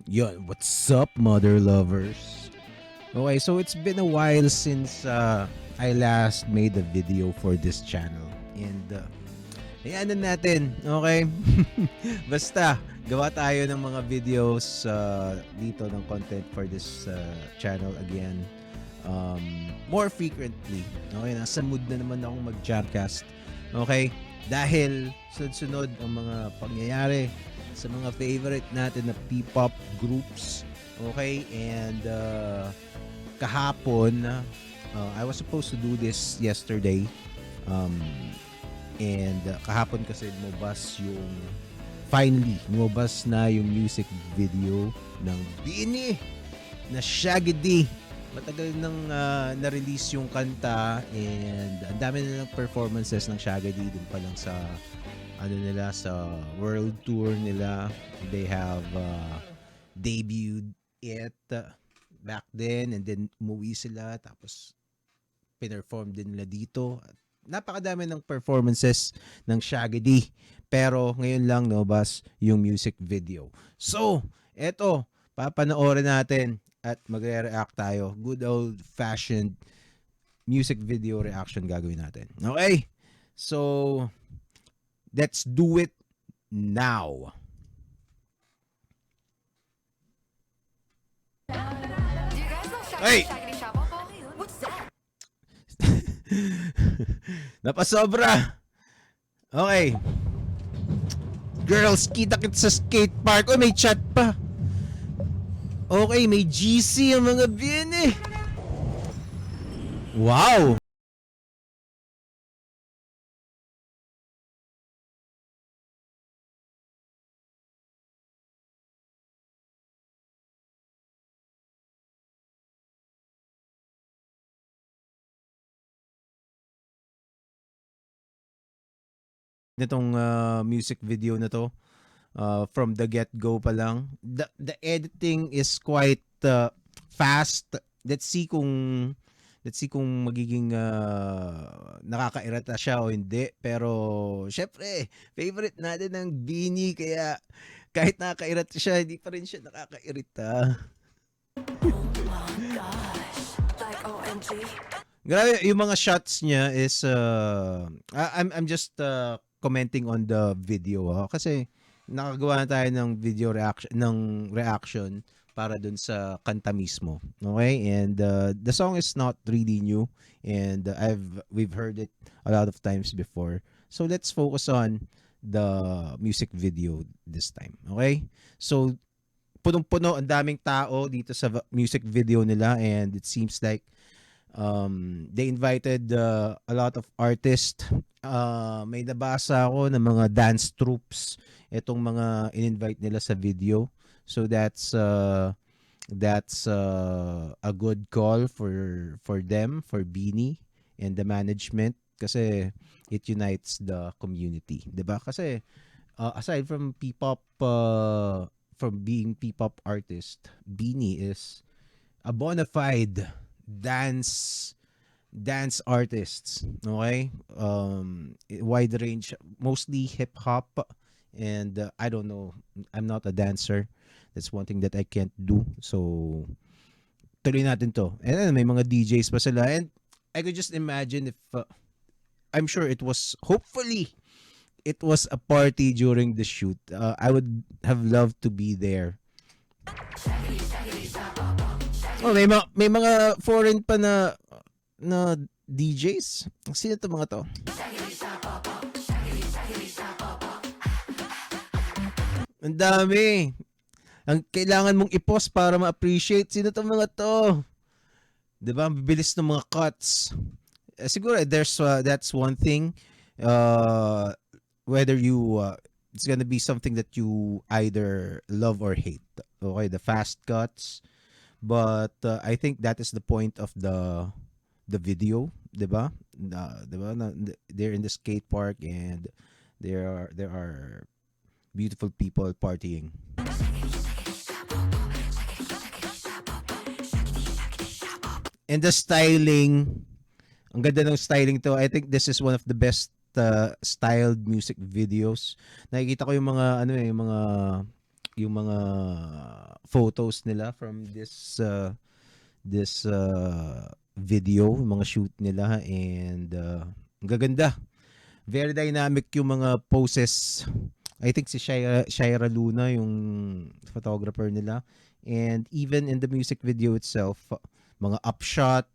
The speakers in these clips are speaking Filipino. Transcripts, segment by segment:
Yon, what's up, mother lovers? Okay, so it's been a while since I last made a video for this channel. And hayaan na natin, okay? Basta, gawa tayo ng mga videos dito ng content for this channel again. More frequently. Okay, nasa mood na naman akong mag-jamcast. Okay? Dahil sunod-sunod ang mga pangyayari sa mga favorite natin na P-pop groups. Okay? And kahapon, I was supposed to do this yesterday. And kahapon kasi lumabas na yung music video ng Bini na Shaggy D. Matagal nang na-release yung kanta and ang dami na ng performances ng Shaggy D dun pa lang sa sa world tour nila. They have debuted it back then and then umuwi sila tapos pinerform din nila dito. Napakadami ng performances ng Shaggy D. Pero ngayon lang nabas yung music video. So, eto, papanoorin natin at magre-react tayo. Good old-fashioned music video reaction gagawin natin. Okay? So, let's do it now. Hey! What's that? Napasobra. Okay. Girls, kita sa skate park. Oh, may chat pa. Okay, may GC ang mga bini. Wow. Nitong music video na to from the get-go pa lang. The editing is quite fast. Let's see kung magiging nakakairita siya o hindi. Pero syempre, favorite natin ng Bini kaya kahit nakakairita siya, hindi pa rin siya nakakairita. Oh my gosh. Like OMG. Grabe, yung mga shots niya is I'm just commenting on the video kasi nakagawa na tayo ng video reaction para dun sa kanta mismo. Okay? And the song is not really new and we've heard it a lot of times before. So let's focus on the music video this time. Okay? So punong-puno, ang daming tao dito sa music video nila and it seems like they invited a lot of artists. May nabasa ako ng mga dance troops itong mga in-invite nila sa video. So that's a good call for them, for Bini and the management kasi it unites the community, 'di ba? Kasi aside from P-pop from being P-pop artist, Bini is a bona fide dance artists. Okay? Wide range, mostly hip hop and I don't know, I'm not a dancer. That's one thing that I can't do. So tuloy natin to. And then may mga DJs pa sila and I could just imagine if I'm sure hopefully it was a party during the shoot. I would have loved to be there. Oh, may mga foreign pa na DJs. Sino to mga to? Ang dami. Ang kailangan mong i-post para ma-appreciate. Sino to mga to? 'Di ba? Bibilis ng mga cuts. Siguro that's one thing. Whether you it's gonna be something that you either love or hate. Okay, the fast cuts. But I think that is the point of the video, 'di ba? 'Di ba? They're in the skate park and there are beautiful people partying. And the styling, ang ganda ng styling to. I think this is one of the best styled music videos. Nakikita ko yung mga yung mga photos nila from this video, yung mga shoot nila, and ang gaganda. Very dynamic yung mga poses. I think si Shaira Luna yung photographer nila. And even in the music video itself, mga upshot,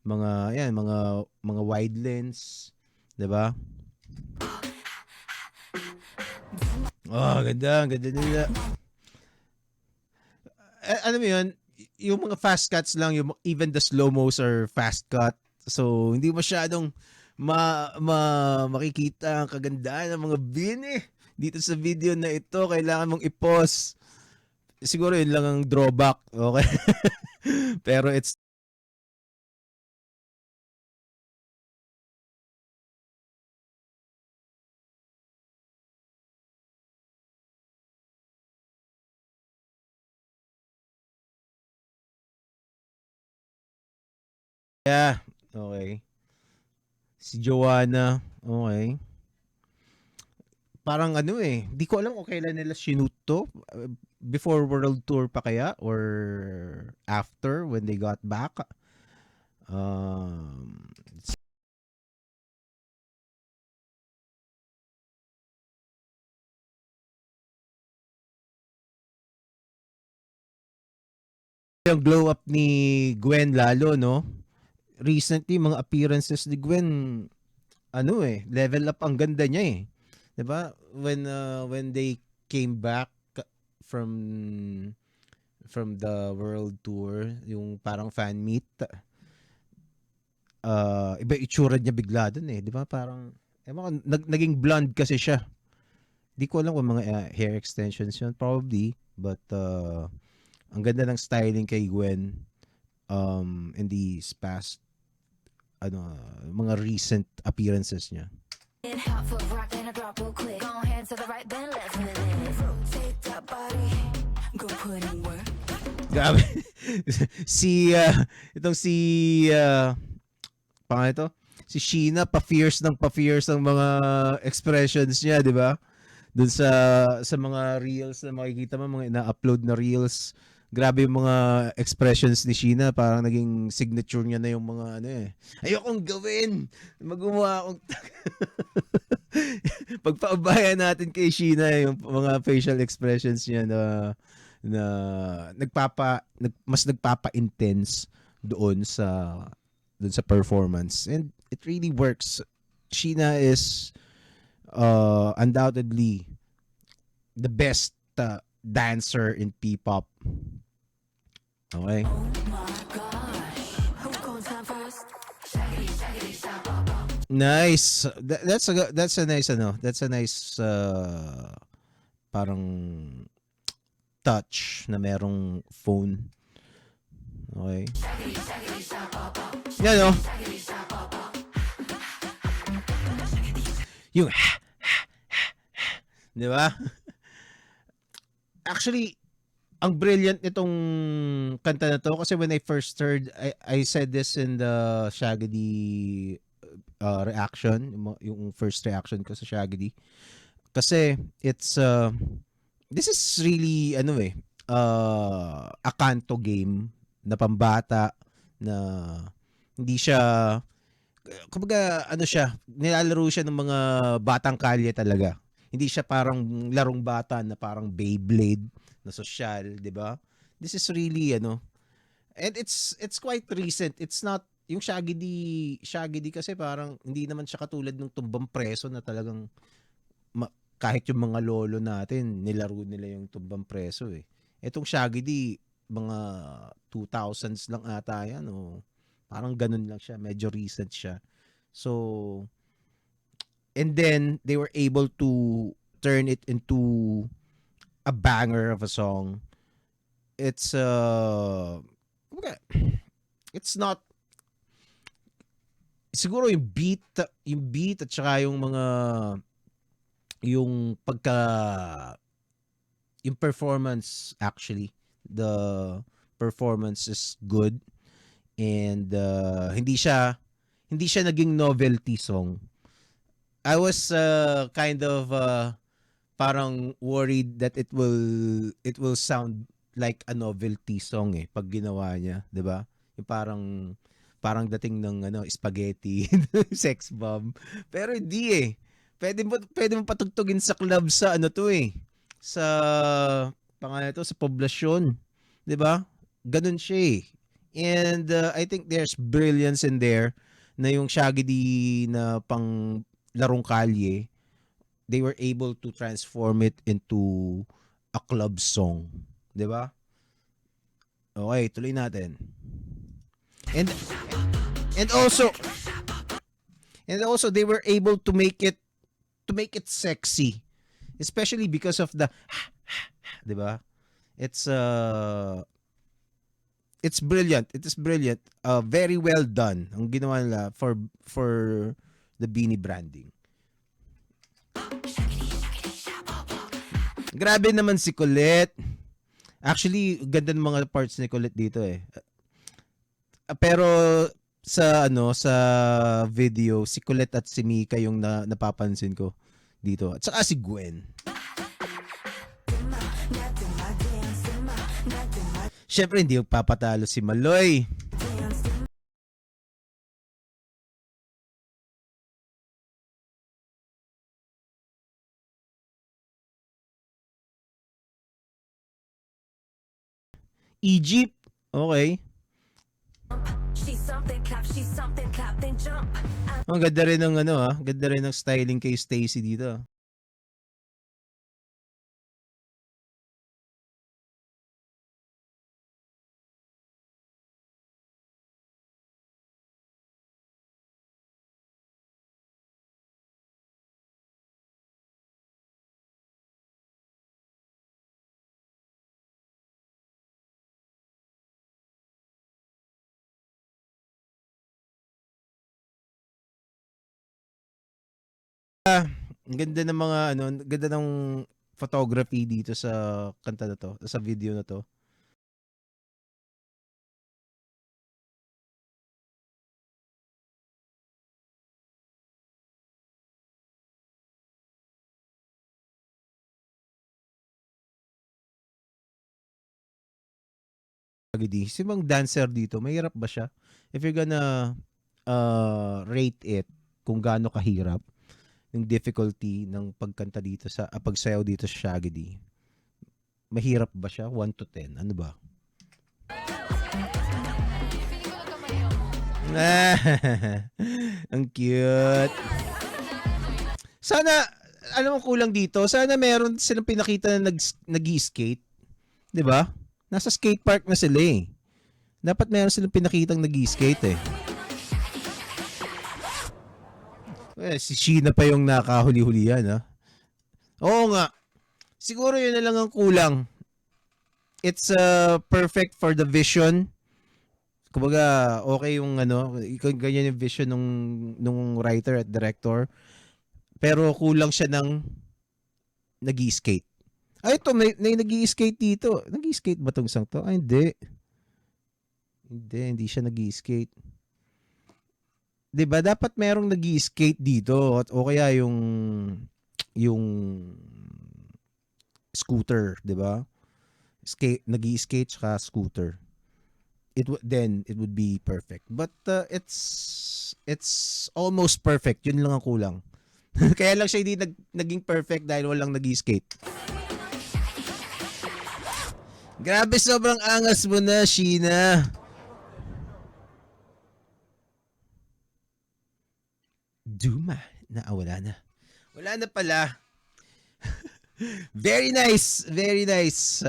mga wide lens, 'di ba? Oh, ganda, ang ganda nila. Alam mo 'yun, yung mga fast cuts lang, yung even the slow-mos are fast cut. So, hindi masyadong makikita ang kagandahan ng mga bini dito sa video na ito. Kailangan mong i-pause. Siguro yun lang ang drawback, okay? Pero it's yeah, okay. Si Joanna, okay. Parang ano eh, di ko alam kung kailan nila shoot to. Before World Tour pa kaya or after when they got back. Um, yung glow up ni Gwen lalo, no? Recently, mga appearances ni Gwen, ano eh, level up ang ganda niya eh. 'Di ba? When they came back from the world tour, yung parang fan meet, iba itsura niya bigla dun eh, 'di ba? Parang ewan ko, naging blonde kasi siya. Di ko alam kung mga hair extensions yun, probably, but ang ganda ng styling kay Gwen in these past mga recent appearances niya. Hot foot rock and a drop real quick. Go hands to the right, then let's move it. Rotate that body. Go put in work. Grabe. Itong si pangalan ito? Si Sheena, pa-fierce ng mga expressions niya, 'di ba? Doon sa mga reels na makikita mo, mga ina-upload na reels. Grabe yung mga expressions ni Sheena, parang naging signature niya na yung mga ano eh. Ayokong gawin. Magawa akong pagpaubayan natin kay Sheena yung mga facial expressions niya na mas nagpapa-intense doon sa performance, and it really works. Sheena is undoubtedly the best dancer in P-pop. Okay. Oh my gosh. Who goes down first? Shaggy, shaggy, shabba. Nice. That's a nice That's a nice parang touch na merong phone. Okay. Yan no. Yung 'di ba? Actually, ang brilliant nitong kanta na to, kasi when I first heard, I said this in the Shaggy reaction, yung first reaction ko sa Shaggy. Kasi it's this is really a kanto game na pambata, na hindi siya, kumbaga nilalaro siya ng mga batang kalye talaga. Hindi siya parang larong bata na parang Beyblade na social, 'di ba? This is really and it's quite recent. It's not yung Shaggy D kasi parang hindi naman siya katulad ng Tumbang Preso na talagang kahit yung mga lolo natin nilaro nila yung Tumbang Preso eh. Etong Shaggy D mga 2000s lang ata yan, o parang ganun lang siya, medyo recent siya. So, and then they were able to turn it into a banger of a song. It's it's not, siguro yung beat at saka yung performance, actually the performance is good, and hindi siya naging novelty song. I was kind of parang worried that it will sound like a novelty song eh pag ginawa niya, 'di ba? Yung parang dating ng spaghetti, sex bomb. Pero hindi eh. Pwede mo patugtugin sa club sa to eh. Sa pangalan to sa poblasyon, 'di ba? Ganun siya eh. And I think there's brilliance in there na yung Shaggy D na pang larong kalye, they were able to transform it into a club song, 'di ba? Okay, tuloy natin. And and also they were able to make it sexy, especially because of the 'di ba? It's it's brilliant. It is brilliant. Very well done ang ginawa nila for the Beanie branding. Grabe naman si Colette. Actually, ganda ng mga parts ni Colette dito eh. Pero sa video, si Colette at si Mika yung napapansin ko dito. At saka si Gwen. Syempre hindi papatalo si Maloy. Egypt. Okay. She's something clap, then jump. Ang ganda rin ng ganda rin ng styling kay Stacy dito. Ang ganda ng mga ang ganda ng photography dito sa kanta na to, sa video na to. Si Mang dancer dito, mahirap ba siya? If you're gonna rate it kung gaano kahirap yung difficulty ng pagkanta dito sa pagsayaw dito sa Shaggy D. Mahirap ba siya? 1 to 10. Ano ba? Ang cute. Sana, alam mo kulang dito, sana meron silang pinakita na nag-skate. 'Di ba? Nasa skate park na sila eh. Dapat meron silang pinakitang nag-skate eh. Si Sheena pa yung nakahuli-huli yan ha. Oo nga. Siguro yun na lang ang kulang. It's perfect for the vision. Kumbaga, okay yung ganyan yung vision nung writer at director. Pero kulang siya ng nag-skate. Ay, ito, may nag-skate dito. Nag-skate ba tong isang to? Ay, hindi. Hindi siya nag-skate. 'Di ba? Dapat merong nag-skate dito o kaya yung scooter, 'di ba? Nag-skate saka scooter. Then it would be perfect. But it's almost perfect. Yun lang ang kulang. Kaya lang siya hindi naging perfect dahil walang nag-skate. Grabe, sobrang angas mo na, Sheena. Duma. Wala na. Wala na pala. Very nice. Very nice.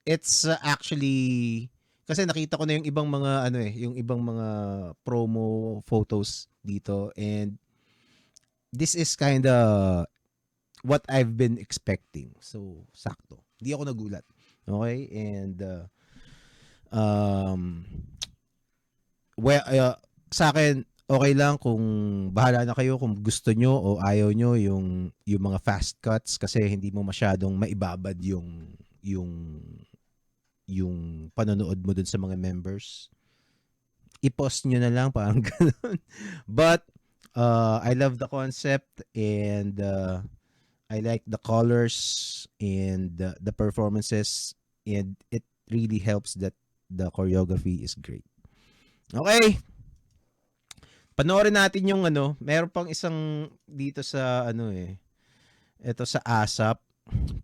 It's actually kasi nakita ko na yung ibang mga yung ibang mga promo photos dito, and this is kinda what I've been expecting. So, sakto. Hindi ako nagulat. Okay? And sa akin, okay lang kung bahala na kayo kung gusto nyo o ayaw nyo yung mga fast cuts kasi hindi mo masyadong maibabad yung panonood mo dun sa mga members. I-post nyo na lang, parang ganun. But I love the concept, and I like the colors and the performances, and it really helps that the choreography is great. Okay, panoorin natin yung ano, meron pang isang dito sa ano ito sa ASAP,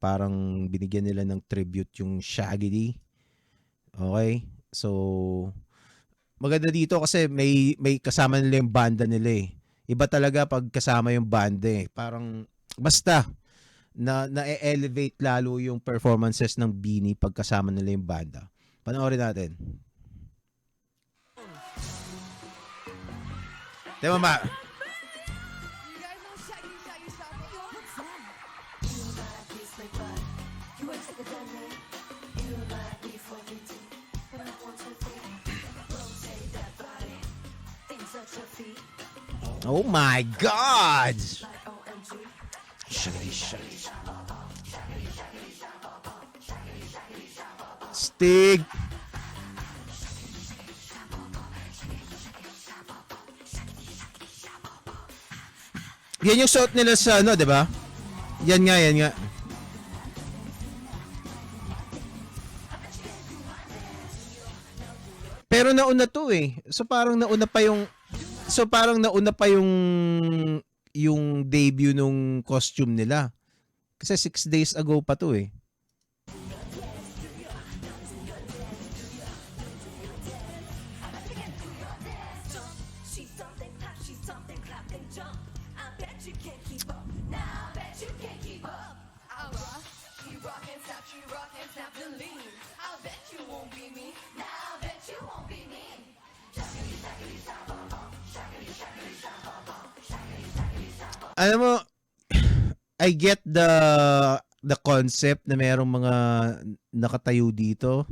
parang binigyan nila ng tribute yung Shaggy D. Okay? So, maganda dito kasi may kasama nila yung banda nila eh. Iba talaga pag kasama yung banda eh. Parang basta na-elevate lalo yung performances ng Beanie pag kasama nila yung banda. Panoorin natin. Diba ba? You guys know Shaggy Shaggy Shuffle? What's that? You like me split butt. You ain't take a dumb man. You like me for you too. But I want to free. Rotate that body. Things at your feet. Oh my God! Like OMG. Shaggy, shaggy. Stig! Yan yung suot nila sa ano, 'di ba? Yan nga, yan nga. Pero nauna to eh. So parang nauna pa yung debut nung costume nila. Kasi 6 days ago pa to eh. She's something hot, she's something clap and jump. I bet you can't keep up. Now I bet you can't keep up. I rock, you rock and snap the lean. I bet you won't be me. Now I bet you won't be me. Alam mo, I get the concept na merong mga nakatayo dito.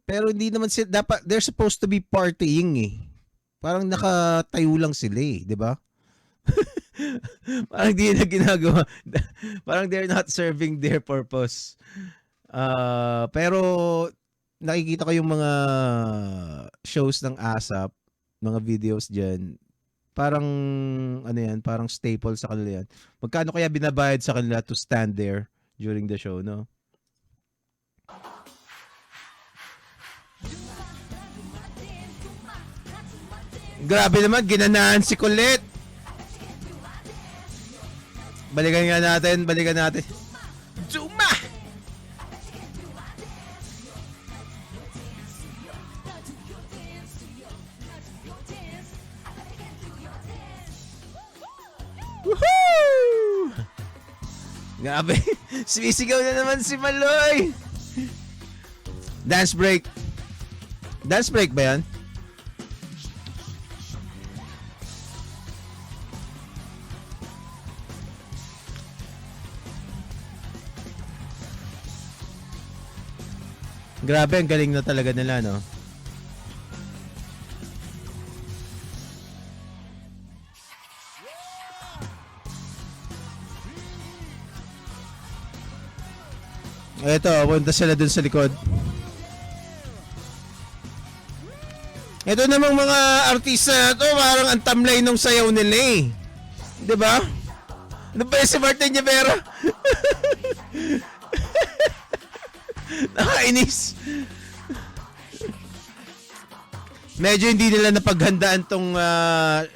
Pero hindi naman sila, dapat, they're supposed to be partying eh. Parang nakatayo lang sila eh, di ba? Parang di na ginagawa. Parang they're not serving their purpose. Pero nakikita ko yung mga shows ng ASAP, mga videos dyan. Parang, ano yan, parang staple sa kanila yan. Magkano kaya binabayad sa kanila to stand there during the show, no? Grabe naman, ginanaan si Colette. Balikan natin. Zuma! Woohoo! Grabe, sumisigaw na naman si Maloy. Dance break. Dance break ba yan? Grabe, ang galing na talaga nila, no? Ito, punta sila dun sa likod. Ito namang mga artista na to, parang ang tamlay nung sayaw nila eh. Diba? Ano ba yun si Martin Rivera? Nakainis. Medyo hindi nila napaghandaan tong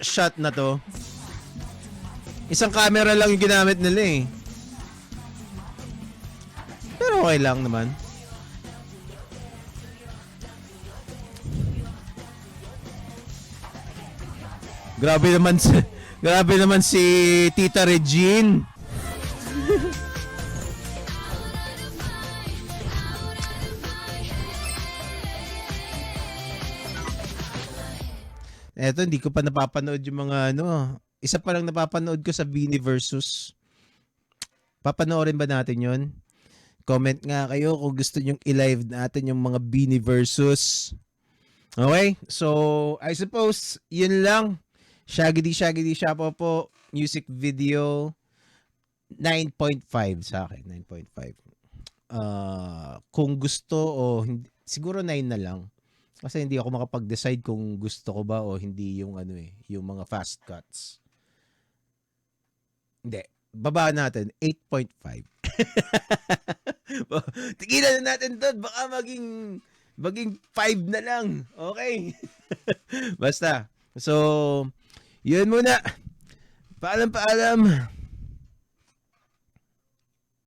shot na to. Isang camera lang yung ginamit nila eh. Pero okay lang naman. Grabe naman si Tita Regine. Eto, hindi ko pa napapanood yung mga ano. Isa pa lang napapanood ko sa Beanie Versus. Papanoorin ba natin yon? Comment nga kayo kung gusto nyong i-live natin yung mga Beanie Versus. Okay? So, I suppose, yun lang. Shaggy D Shapo po. Music video. 9.5 sa akin. 9.5. Kung gusto o hindi, siguro 9 na lang. Kasi hindi ako makapag-decide kung gusto ko ba o hindi yung ano yung mga fast cuts. Hindi. Baba natin, 8.5. Tigilan na natin to. Baka maging 5 na lang. Okay? Basta. So, yun muna. Paalam.